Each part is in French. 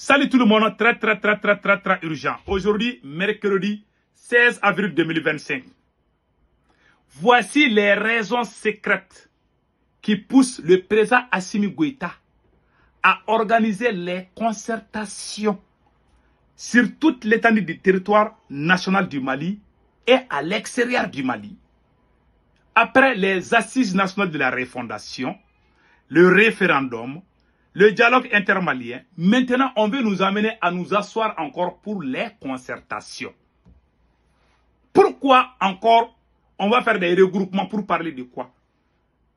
Salut tout le monde, très urgent. Aujourd'hui, mercredi 16 avril 2025. Voici les raisons secrètes qui poussent le président Assimi Goïta à organiser les concertations sur toute l'étendue du territoire national du Mali et à l'extérieur du Mali. Après les assises nationales de la refondation, le référendum, le dialogue intermalien, maintenant on veut nous amener à nous asseoir encore pour les concertations. Pourquoi encore on va faire des regroupements pour parler de quoi?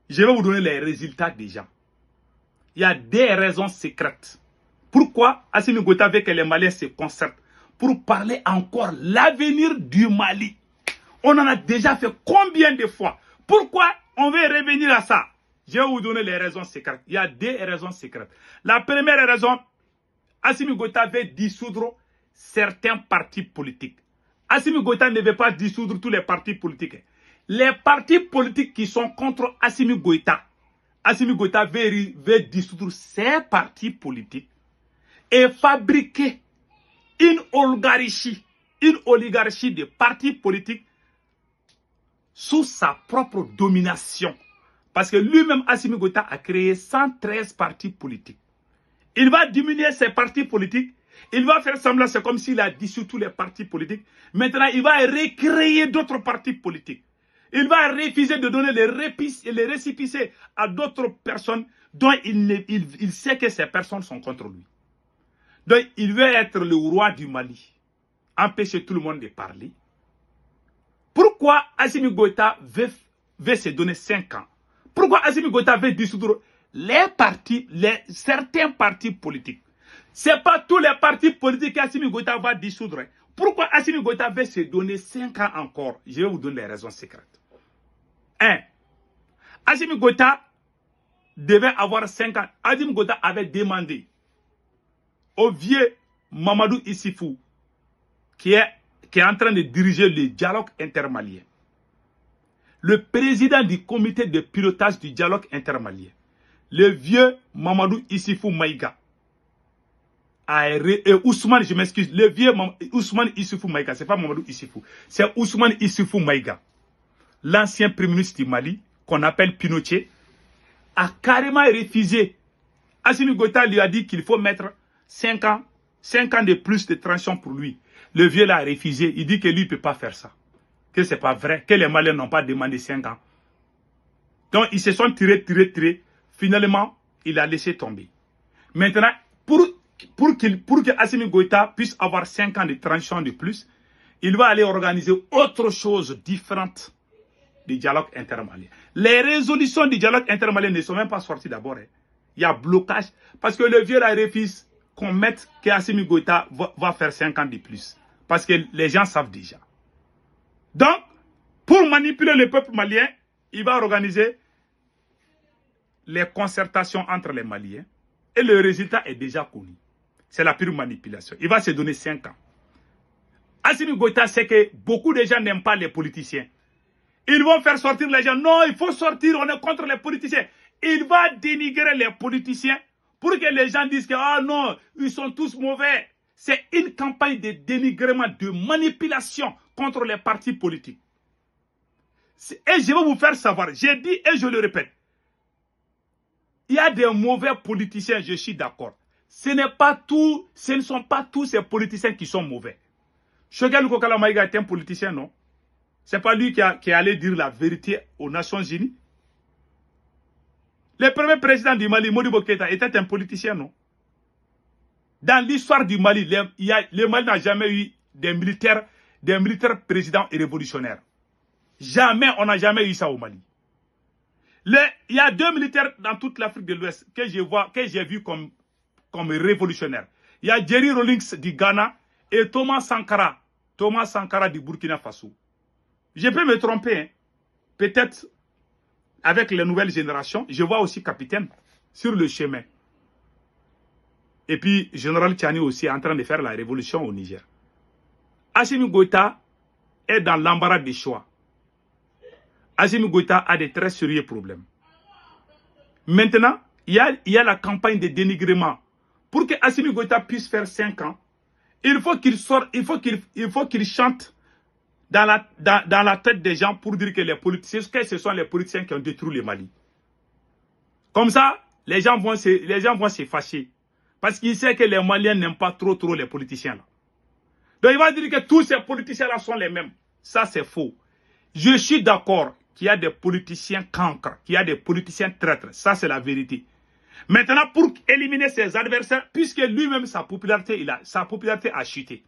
Je vais vous donner les résultats déjà. Il y a des raisons secrètes. Pourquoi Assimi Goïta veut que les Maliens se concertent? Pour parler encore l'avenir du Mali. On en a déjà fait combien de fois? Pourquoi on veut revenir à ça? Je vais vous donner les raisons secrètes. Il y a des raisons secrètes. La première raison, Assimi Goïta veut dissoudre certains partis politiques. Assimi Goïta ne veut pas dissoudre tous les partis politiques. Les partis politiques qui sont contre Assimi Goïta veut dissoudre ces partis politiques et fabriquer une oligarchie de partis politiques sous sa propre domination. Parce que lui-même, Assimi Goïta a créé 113 partis politiques. Il va diminuer ces partis politiques. Il va faire semblant, c'est comme s'il a dissous tous les partis politiques. Maintenant, il va recréer d'autres partis politiques. Il va refuser de donner les récépissés à d'autres personnes dont il sait que ces personnes sont contre lui. Donc, il veut être le roi du Mali. Empêcher tout le monde de parler. Pourquoi Assimi Goïta veut se donner 5 ans? Pourquoi Assimi Goïta veut dissoudre certains partis politiques? Ce n'est pas tous les partis politiques qu'Assimi Goïta va dissoudre. Pourquoi Assimi Goïta veut se donner 5 ans encore? Je vais vous donner les raisons secrètes. 1. Assimi Goïta devait avoir 5 ans. Assimi Goïta avait demandé au vieux Mamadou Issifou, qui est en train de diriger le dialogue intermalien, le président du comité de pilotage du dialogue intermalien, le vieux Mamadou Issifou Maïga, Ousmane, je m'excuse, le vieux Ousmane Issifou Maïga, c'est pas Mamadou Issifou, c'est Ousmane Issifou Maïga, l'ancien premier ministre du Mali, qu'on appelle Pinochet, a carrément refusé. Assimi Goïta lui a dit qu'il faut mettre 5 ans de plus de transition pour lui. Le vieux l'a refusé, il dit que lui ne peut pas faire ça. Que ce n'est pas vrai, que les Maliens n'ont pas demandé 5 ans. Donc ils se sont tirés. Finalement, il a laissé tomber. Maintenant, pour que Assimi Goïta puisse avoir 5 ans de transition de plus, il va aller organiser autre chose différente du dialogue intermalien. Les résolutions du dialogue intermalien ne sont même pas sorties d'abord. Il y a blocage parce que le vieux la refuse qu'on mette que Assimi Goïta va faire 5 ans de plus. Parce que les gens savent déjà. Donc, pour manipuler le peuple malien, il va organiser les concertations entre les Maliens. Et le résultat est déjà connu. C'est la pure manipulation. Il va se donner 5 ans. Assimi Goïta sait que beaucoup de gens n'aiment pas les politiciens. Ils vont faire sortir les gens. Non, il faut sortir, on est contre les politiciens. Il va dénigrer les politiciens pour que les gens disent que ah non, ils sont tous mauvais. C'est une campagne de dénigrement, de manipulation contre les partis politiques. Et je vais vous faire savoir, j'ai dit et je le répète, il y a des mauvais politiciens, je suis d'accord. Ce ne sont pas tous ces politiciens qui sont mauvais. Choguel Kokala Maïga est un politicien, non? Ce n'est pas lui qui est allé dire la vérité aux Nations Unies. Le premier président du Mali, Modibo Keïta, était un politicien, non? Dans l'histoire du Mali, le Mali n'a jamais eu des militaires présidents et révolutionnaires. Jamais, on n'a jamais eu ça au Mali. Il y a 2 militaires dans toute l'Afrique de l'Ouest que j'ai vu comme révolutionnaires. Il y a Jerry Rawlings du Ghana et Thomas Sankara du Burkina Faso. Je peux me tromper, hein. Peut-être avec les nouvelles générations, je vois aussi capitaine sur le chemin. Et puis, général Tchani aussi est en train de faire la révolution au Niger. Assimi Goïta est dans l'embarras des choix. Assimi Goïta a des très sérieux problèmes. Maintenant, il y a la campagne de dénigrement pour que Assimi Goïta puisse faire 5 ans, il faut qu'il sorte, il faut qu'il chante dans la tête des gens pour dire que les politiciens, que ce sont les politiciens qui ont détruit le Mali. Comme ça, les gens vont se fâcher. Parce qu'ils savent que les Maliens n'aiment pas trop les politiciens là. Donc il va dire que tous ces politiciens là sont les mêmes. Ça c'est faux. Je suis d'accord qu'il y a des politiciens cancres, qu'il y a des politiciens traîtres. Ça c'est la vérité. Maintenant, pour éliminer ses adversaires, puisque lui-même, sa popularité a chuté.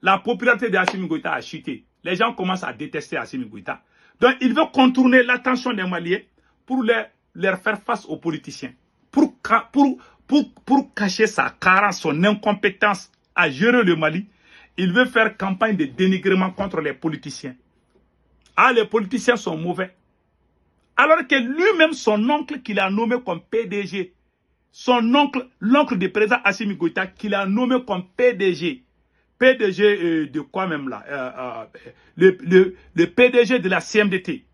La popularité d'Assimi Goïta a chuté. Les gens commencent à détester Assimi Goïta. Donc, il veut contourner l'attention des Maliens pour leur faire face aux politiciens. Pour cacher sa carence, son incompétence à gérer le Mali, il veut faire campagne de dénigrement contre les politiciens. Ah, les politiciens sont mauvais. Alors que lui-même, son oncle qu'il a nommé comme PDG, l'oncle du président Assimi Goïta, qu'il a nommé comme PDG. PDG de quoi même là le PDG de la CMDT,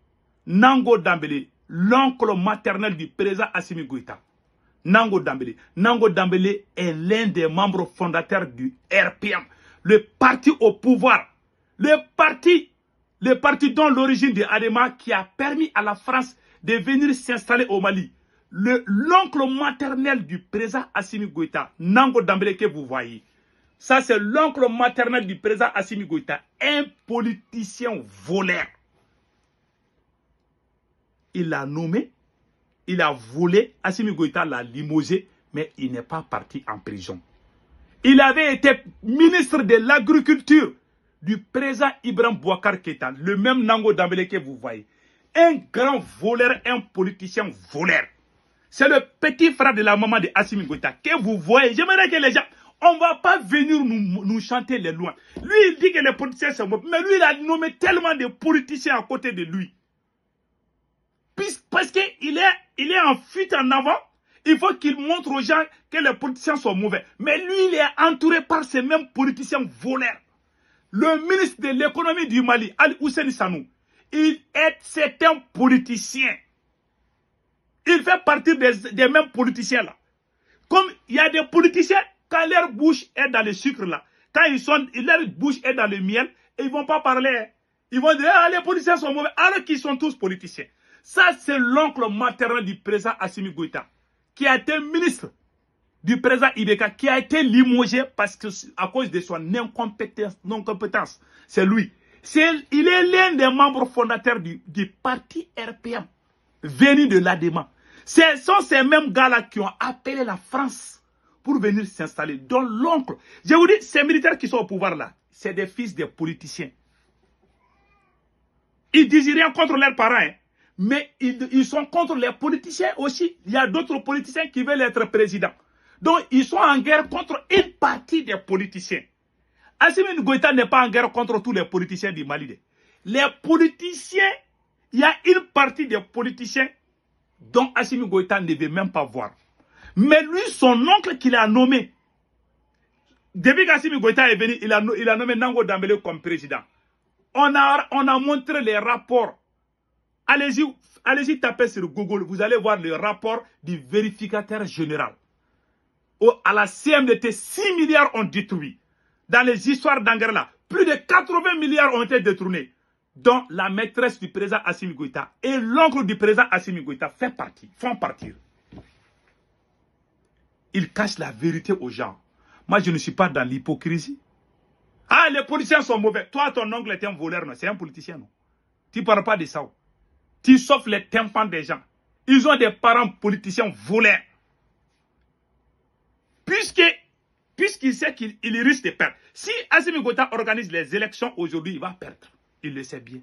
Nango Dambélé, l'oncle maternel du président Assimi Goïta. Nango Dambélé. Nango Dambélé est l'un des membres fondateurs du RPM, le parti au pouvoir. Le parti dont l'origine de Adema qui a permis à la France de venir s'installer au Mali. L'oncle maternel du président Assimi Goïta, Nango Dambélé que vous voyez. Ça c'est l'oncle maternel du président Assimi Goïta, un politicien voleur. Il l'a nommé, il a volé, Assimi Goïta l'a limogé, mais il n'est pas parti en prison. Il avait été ministre de l'agriculture du président Ibrahim Boubacar Keïta, le même Nango Dambélé que vous voyez. Un grand voleur, un politicien voleur. C'est le petit frère de la maman de Assimi Goïta que vous voyez. J'aimerais que les gens, on ne va pas venir nous chanter les lois. Lui, il dit que les politiciens sont mauvais, mais lui, il a nommé tellement de politiciens à côté de lui. Parce qu'il est en fuite en avant, il faut qu'il montre aux gens que les politiciens sont mauvais. Mais lui, il est entouré par ces mêmes politiciens voleurs. Le ministre de l'économie du Mali, Ali Hussein Sanou, c'est un politicien. Il fait partie des mêmes politiciens là. Comme il y a des politiciens, quand leur bouche est dans le sucre là, quand leur bouche est dans le miel, ils ne vont pas parler. Ils vont dire, ah, les politiciens sont mauvais, alors qu'ils sont tous politiciens. Ça, c'est l'oncle maternel du président Assimi Goïta, qui a été ministre du président Ibeka, qui a été limogé à cause de son incompétence. C'est lui. Il est l'un des membres fondateurs du parti RPM, venu de l'ADEMA. Ce sont ces mêmes gars-là qui ont appelé la France pour venir s'installer. Donc l'oncle, je vous dis, ces militaires qui sont au pouvoir là, c'est des fils des politiciens. Ils disent rien contre leurs parents, hein, mais ils sont contre les politiciens aussi. Il y a d'autres politiciens qui veulent être présidents. Donc ils sont en guerre contre une partie des politiciens. Assimi Goïta n'est pas en guerre contre tous les politiciens du Mali. Les politiciens, il y a une partie des politiciens dont Assimi Goïta ne veut même pas voir. Mais lui, son oncle qu'il a nommé, depuis qu'Assimi Goïta est venu, il a nommé Nango Dambélé comme président. On a montré les rapports. Allez-y taper sur Google, vous allez voir le rapport du vérificateur général. À la CMDT, 6 milliards ont détruit. Dans les histoires d'Anguerla, plus de 80 milliards ont été détournés, dont la maîtresse du président Assimi Goïta et l'oncle du président Assimi Goïta font partir. Ils cachent la vérité aux gens. Moi, je ne suis pas dans l'hypocrisie. Ah, les politiciens sont mauvais. Toi, ton oncle est un voleur, non? C'est un politicien, non? Tu ne parles pas de ça. Tu sauf les tympans des gens. Ils ont des parents politiciens voleurs. Puisqu'il sait qu'il risque de perdre. Si Assimi Goïta organise les élections aujourd'hui, il va perdre. Il le sait bien.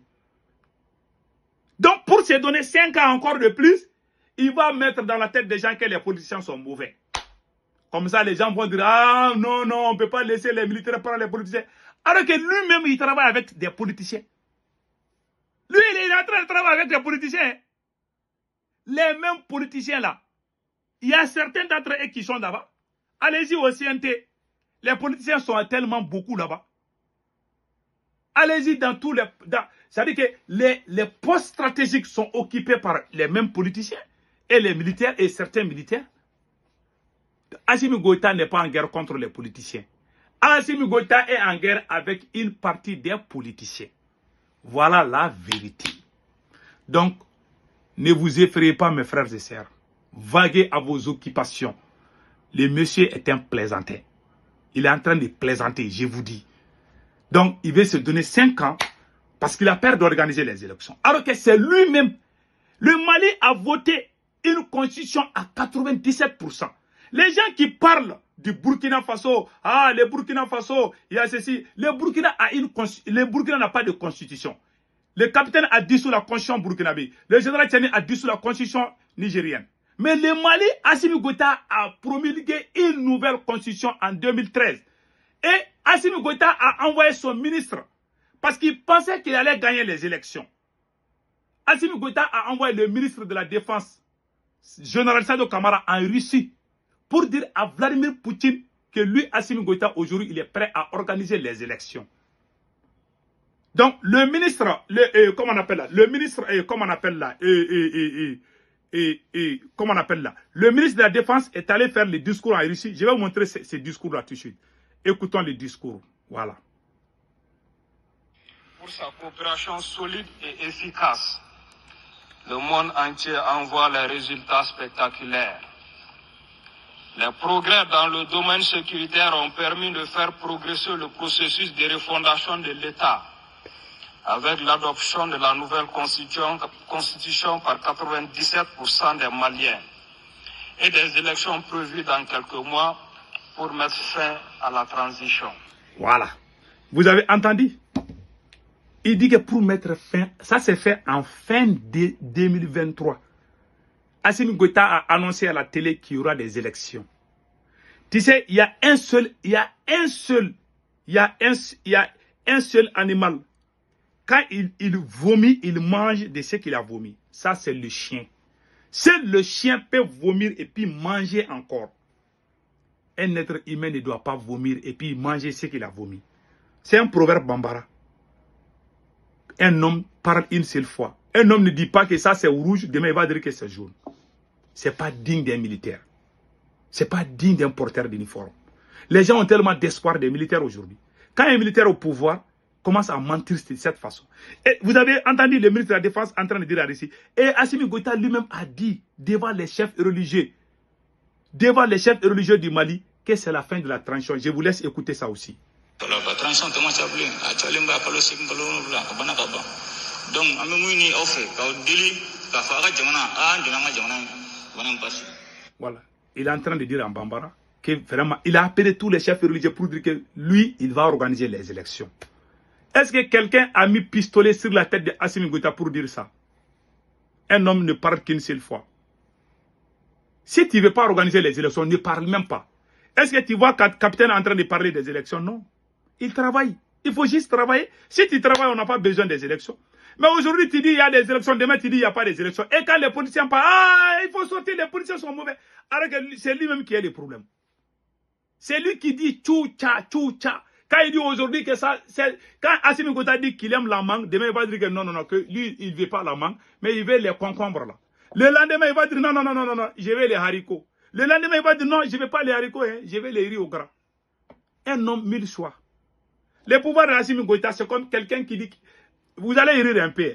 Donc, pour se donner 5 ans encore de plus, il va mettre dans la tête des gens que les politiciens sont mauvais. Comme ça, les gens vont dire, ah non, on ne peut pas laisser les militaires prendre les politiciens. Alors que lui-même, il travaille avec des politiciens. Lui, il est en train de travailler avec des politiciens. Les mêmes politiciens là. Il y a certains d'entre eux qui sont là-bas. Allez-y au CNT. Les politiciens sont tellement beaucoup là-bas. Allez-y dans tous les... C'est-à-dire que les postes stratégiques sont occupés par les mêmes politiciens et les militaires et certains militaires. Assimi Goïta n'est pas en guerre contre les politiciens. Assimi Goïta est en guerre avec une partie des politiciens. Voilà la vérité. Donc, ne vous effrayez pas, mes frères et sœurs. Vaguez à vos occupations. Le monsieur est un plaisantin. Il est en train de plaisanter, je vous dis. Donc, il veut se donner 5 ans parce qu'il a peur d'organiser les élections. Alors que c'est lui-même. Le Mali a voté une constitution à 97%. Les gens qui parlent du Burkina Faso, ah, le Burkina Faso, il y a ceci. Le Burkina n'a pas de constitution. Le capitaine a dissous la constitution burkinabé. Le général Tchani a dissous la constitution nigérienne. Mais le Mali, Assimi Goïta a promulgué une nouvelle constitution en 2013. Et Assimi Goïta a envoyé son ministre parce qu'il pensait qu'il allait gagner les élections. Assimi Goïta a envoyé le ministre de la Défense, général Sado Kamara, en Russie pour dire à Vladimir Poutine que lui, Assimi Goïta, aujourd'hui, il est prêt à organiser les élections. Donc, le ministre, comment on appelle là, le ministre, comment on appelle là, comment on appelle là, le ministre de la Défense est allé faire le discours en Russie. Je vais vous montrer ces discours-là tout de suite. Écoutons les discours. Voilà. Pour sa coopération solide et efficace, le monde entier envoie les résultats spectaculaires. Les progrès dans le domaine sécuritaire ont permis de faire progresser le processus de refondation de l'État, avec l'adoption de la nouvelle constitution par 97% des Maliens et des élections prévues dans quelques mois pour mettre fin à la transition. Voilà. Vous avez entendu? Il dit que pour mettre fin, ça s'est fait en fin de 2023. Assimi Goïta a annoncé à la télé qu'il y aura des élections. Tu sais, il y a un seul animal. Quand il vomit, il mange de ce qu'il a vomi. Ça, c'est le chien. Seul le chien peut vomir et puis manger encore. Un être humain ne doit pas vomir et puis manger ce qu'il a vomi. C'est un proverbe bambara. Un homme parle une seule fois. Un homme ne dit pas que ça c'est rouge, demain il va dire que c'est jaune. C'est pas digne d'un militaire. C'est pas digne d'un porteur d'uniforme. Les gens ont tellement d'espoir des militaires aujourd'hui. Quand un militaire au pouvoir commence à mentir de cette façon. Et vous avez entendu le ministre de la Défense en train de dire ici. Et Assimi Goïta lui-même a dit devant les chefs religieux du Mali que c'est la fin de la transition. Je vous laisse écouter ça aussi. Voilà. Il est en train de dire en Bambara que vraiment, il a appelé tous les chefs religieux pour dire que lui, il va organiser les élections. Est-ce que quelqu'un a mis pistolet sur la tête de Assimi Goïta pour dire ça? Un homme ne parle qu'une seule fois. Si tu ne veux pas organiser les élections, ne parle même pas. Est-ce que tu vois quand le capitaine est en train de parler des élections? Non. Il travaille. Il faut juste travailler. Si tu travailles, on n'a pas besoin des élections. Mais aujourd'hui, tu dis il y a des élections. Demain, tu dis il n'y a pas des élections. Et quand les politiciens parlent, ah, il faut sortir, les politiciens sont mauvais. Alors que c'est lui-même qui a les problèmes. C'est lui qui dit tchou-tcha, tchou-tcha. Quand il dit aujourd'hui que ça, c'est. Quand Assimi Goïta dit qu'il aime la mangue, demain il va dire que non, que lui, il ne veut pas la mangue, mais il veut les concombres là. Le lendemain, il va dire non, je veux les haricots. Le lendemain, il va dire non, je ne veux pas les haricots, hein, je veux les riz au gras. Un homme, 1000 choix. Le pouvoir de Assimi Goïta, c'est comme quelqu'un qui dit. Vous allez rire un peu.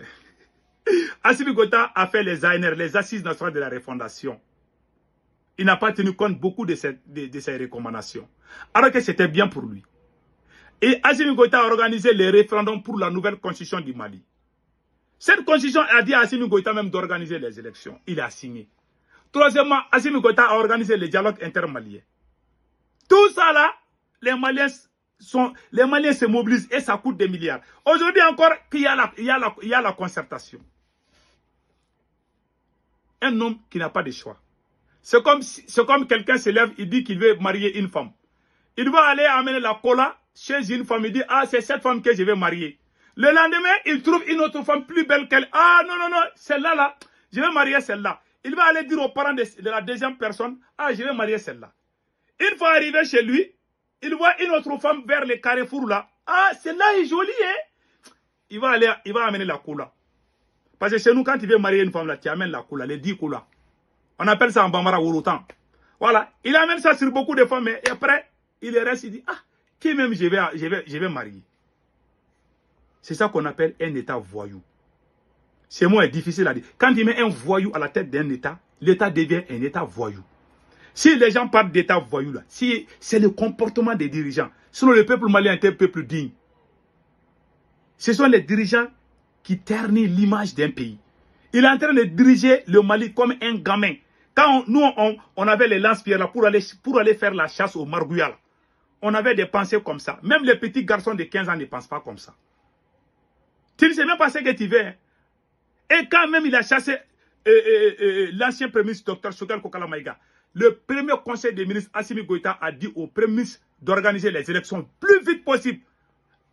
Assimi Goïta a fait les ANR, les Assises nationales de la refondation. Il n'a pas tenu compte beaucoup de ses recommandations. Alors que c'était bien pour lui. Et Assimi Goïta a organisé les référendums pour la nouvelle constitution du Mali. Cette constitution a dit à Assimi Goïta même d'organiser les élections. Il a signé. Troisièmement, Assimi Goïta a organisé les dialogues intermaliens. Tout ça là, les Maliens se mobilisent et ça coûte des milliards. Aujourd'hui encore, il y a la concertation. Un homme qui n'a pas de choix. C'est comme quelqu'un se lève, il dit qu'il veut marier une femme. Il va aller amener la cola chez une femme, il dit, ah, c'est cette femme que je vais marier. Le lendemain, il trouve une autre femme plus belle qu'elle. Ah, non, celle-là, là, je vais marier celle-là. Il va aller dire aux parents de la deuxième personne, ah, je vais marier celle-là. Une fois arrivé chez lui, il voit une autre femme vers le carrefour là. Ah, celle-là est jolie, hein. Il va amener la cola. Parce que chez nous, quand tu veux marier une femme là, tu amènes la cola, les 10 colas. On appelle ça en Bambara Wouroutan. Voilà. Il amène ça sur beaucoup de femmes, et après, il reste, il dit, ah, qui même je vais marier. C'est ça qu'on appelle un État voyou. Ce mot est difficile à dire. Quand il met un voyou à la tête d'un État, l'État devient un État voyou. Si les gens parlent d'État voyou, là, si c'est le comportement des dirigeants. Sinon, le peuple malien est un peuple digne. Ce sont les dirigeants qui ternissent l'image d'un pays. Il est en train de diriger le Mali comme un gamin. Quand on avait les lance-pierres là pour aller faire la chasse au margouillat, on avait des pensées comme ça. Même les petits garçons de 15 ans ne pensent pas comme ça. Tu ne sais même pas ce que tu veux. Hein. Et quand même il a chassé l'ancien Premier ministre Dr Choguel Kokala Maïga, le premier conseil des ministres Assimi Goïta a dit au Premier ministre d'organiser les élections le plus vite possible.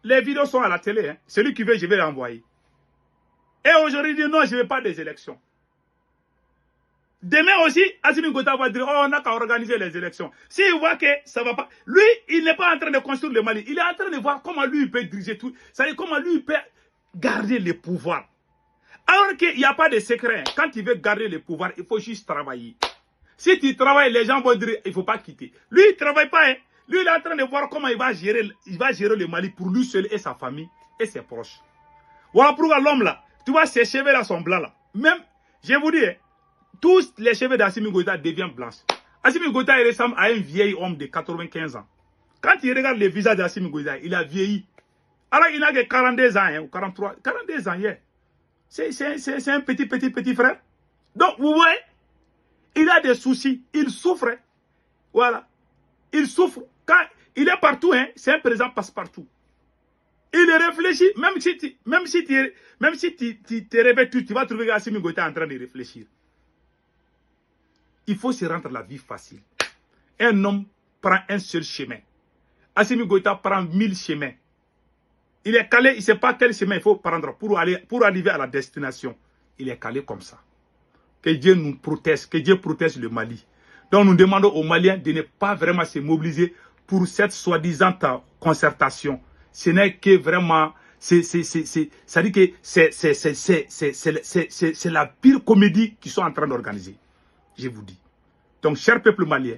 Les vidéos sont à la télé. Hein. Celui qui veut, je vais l'envoyer. Et aujourd'hui, il dit non, je ne veux pas des élections. Demain aussi, Assimi Goïta va dire, oh, on n'a qu'à organiser les élections. S'il voit que ça ne va pas, lui, il n'est pas en train de construire le Mali. Il est en train de voir comment lui, il peut diriger tout. C'est-à-dire comment lui, il peut garder le pouvoir. Alors qu'il n'y a pas de secret. Quand il veut garder le pouvoir, il faut juste travailler. Si tu travailles, les gens vont dire, il ne faut pas quitter. Lui, il ne travaille pas. Hein. Lui, il est en train de voir comment il va gérer le Mali pour lui seul et sa famille et ses proches. Voilà pourquoi l'homme là, tu vois, ses cheveux là sont blancs là. Même, je vous dis, hein, tous les cheveux d'Assimi Goïta deviennent blancs. Assimi Goïta, il ressemble à un vieil homme de 95 ans. Quand il regarde le visage d'Assimi Goïta, il a vieilli. Alors, il n'a que 42 ans, hein, ou 43, 42 ans hier. C'est un petit frère. Donc, vous voyez, il a des soucis, il souffre. Voilà. Il souffre. Quand il est partout, hein, c'est un président passe-partout. Il réfléchit, même si tu te réveilles, tu vas trouver Assimi Goïta en train de réfléchir. Il faut se rendre la vie facile. Un homme prend un seul chemin. Assimi Goïta prend 1000 chemins. Il est calé, il ne sait pas quel chemin il faut prendre pour arriver à la destination. Il est calé comme ça. Que Dieu nous protège, que Dieu protège le Mali. Donc nous demandons aux Maliens de ne pas vraiment se mobiliser pour cette soi-disant concertation. Ce n'est que vraiment, ça dit que c'est la pire comédie qu'ils sont en train d'organiser. Je vous dis. Donc, cher peuple malien,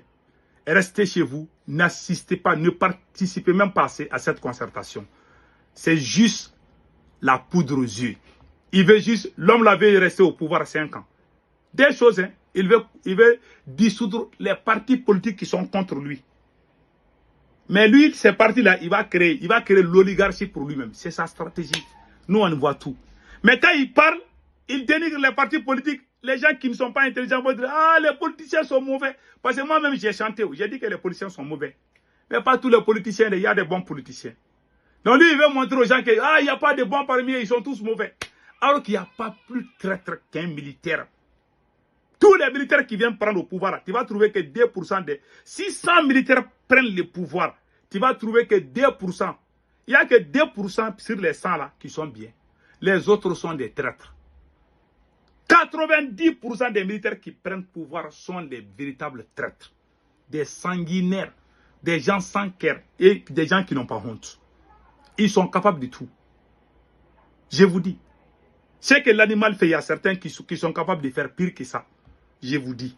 restez chez vous, n'assistez pas, ne participez même pas à cette concertation. C'est juste la poudre aux yeux. Il veut juste, l'homme l'avait resté au pouvoir 5 ans. Des choses, hein, il veut dissoudre les partis politiques qui sont contre lui. Mais lui, ces partis-là, il va créer l'oligarchie pour lui-même. C'est sa stratégie. Nous, on voit tout. Mais quand il parle, il dénigre les partis politiques. Les gens qui ne sont pas intelligents vont dire, ah, les politiciens sont mauvais. Parce que moi-même, j'ai chanté, j'ai dit que les politiciens sont mauvais. Mais pas tous les politiciens, il y a des bons politiciens. Donc lui, il veut montrer aux gens que, ah, il n'y a pas de bons parmi eux, ils sont tous mauvais. Alors qu'il n'y a pas plus traître qu'un militaire. Tous les militaires qui viennent prendre le pouvoir, là, tu vas trouver que 2% des... Si 100 militaires prennent le pouvoir, tu vas trouver que 2%. Il n'y a que 2% sur les 100 là qui sont bien. Les autres sont des traîtres. 90% des militaires qui prennent le pouvoir sont des véritables traîtres. Des sanguinaires. Des gens sans cœur. Et des gens qui n'ont pas honte. Ils sont capables de tout. Je vous dis. Ce que l'animal fait, il y a certains qui sont capables de faire pire que ça. Je vous dis.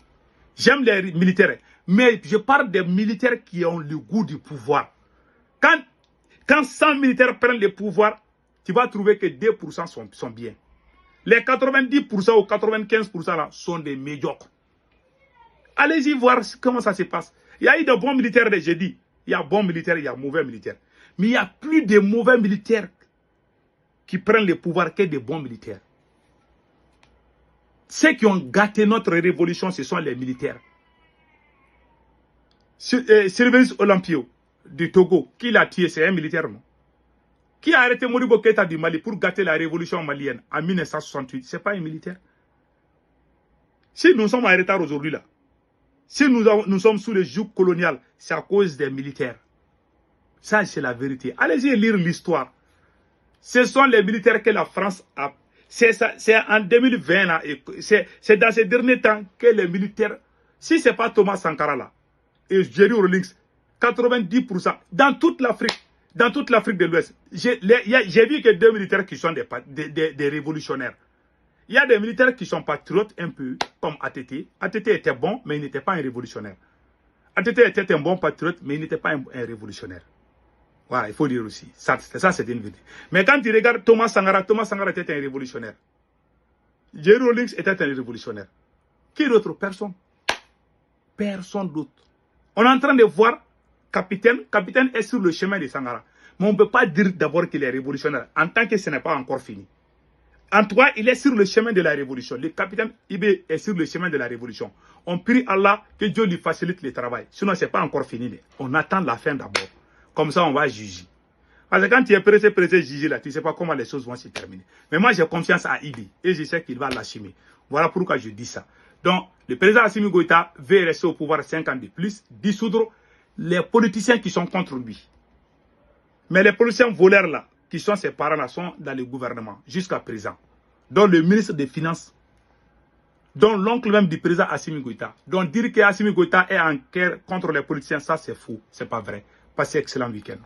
J'aime les militaires. Mais je parle des militaires qui ont le goût du pouvoir. Quand 100 militaires prennent le pouvoir, tu vas trouver que 2% sont bien. Les 90% ou 95% là sont des médiocres. Allez-y voir comment ça se passe. Il y a eu de bons militaires, j'ai dit. Il y a bons militaires, il y a mauvais militaires. Mais il y a plus de mauvais militaires qui prennent le pouvoir que de bons militaires. Ceux qui ont gâté notre révolution, ce sont les militaires. Sylvanus Olympio du Togo, qui l'a tué, c'est un militaire, non? Qui a arrêté Modibo Keïta du Mali pour gâter la révolution malienne en 1968? Ce n'est pas un militaire. Si nous sommes en retard aujourd'hui là, si nous sommes sous le joug colonial, c'est à cause des militaires. Ça, c'est la vérité. Allez-y lire l'histoire. Ce sont les militaires que la France a. C'est en 2020 là, c'est dans ces derniers temps que les militaires, si ce n'est pas Thomas Sankara là, et Jerry Rawlings, 90%, dans toute l'Afrique de l'Ouest, j'ai vu que 2 militaires qui sont des révolutionnaires. Il y a des militaires qui sont patriotes un peu, comme ATT. ATT était bon, mais il n'était pas un révolutionnaire. ATT était un bon patriote, mais il n'était pas un révolutionnaire. Voilà, il faut dire aussi. Ça c'est une vérité. Mais quand tu regardes Thomas Sankara était un révolutionnaire. Jerry Rawlings était un révolutionnaire. Qui d'autre? Personne. Personne d'autre. On est en train de voir Capitaine est sur le chemin de Sankara. Mais on ne peut pas dire d'abord qu'il est révolutionnaire, en tant que ce n'est pas encore fini. En tout cas, il est sur le chemin de la révolution. Le capitaine Ibé est sur le chemin de la révolution. On prie Allah que Dieu lui facilite le travail. Sinon, ce n'est pas encore fini. On attend la fin d'abord. Comme ça, on va juger. Parce que quand tu es pressé de juger là, tu ne sais pas comment les choses vont se terminer. Mais moi, j'ai confiance à Ibé et je sais qu'il va l'assumer. Voilà pourquoi je dis ça. Donc, le président Assimi Goïta veut rester au pouvoir 5 ans de plus, dissoudre les politiciens qui sont contre lui. Mais les politiciens voleurs là, qui sont ses parents là, sont dans le gouvernement jusqu'à présent. Dont le ministre des Finances, dont l'oncle même du président Assimi Goïta. Donc dire que Assimi Goïta est en guerre contre les politiciens, ça c'est faux, c'est pas vrai. Passez excellent week-end.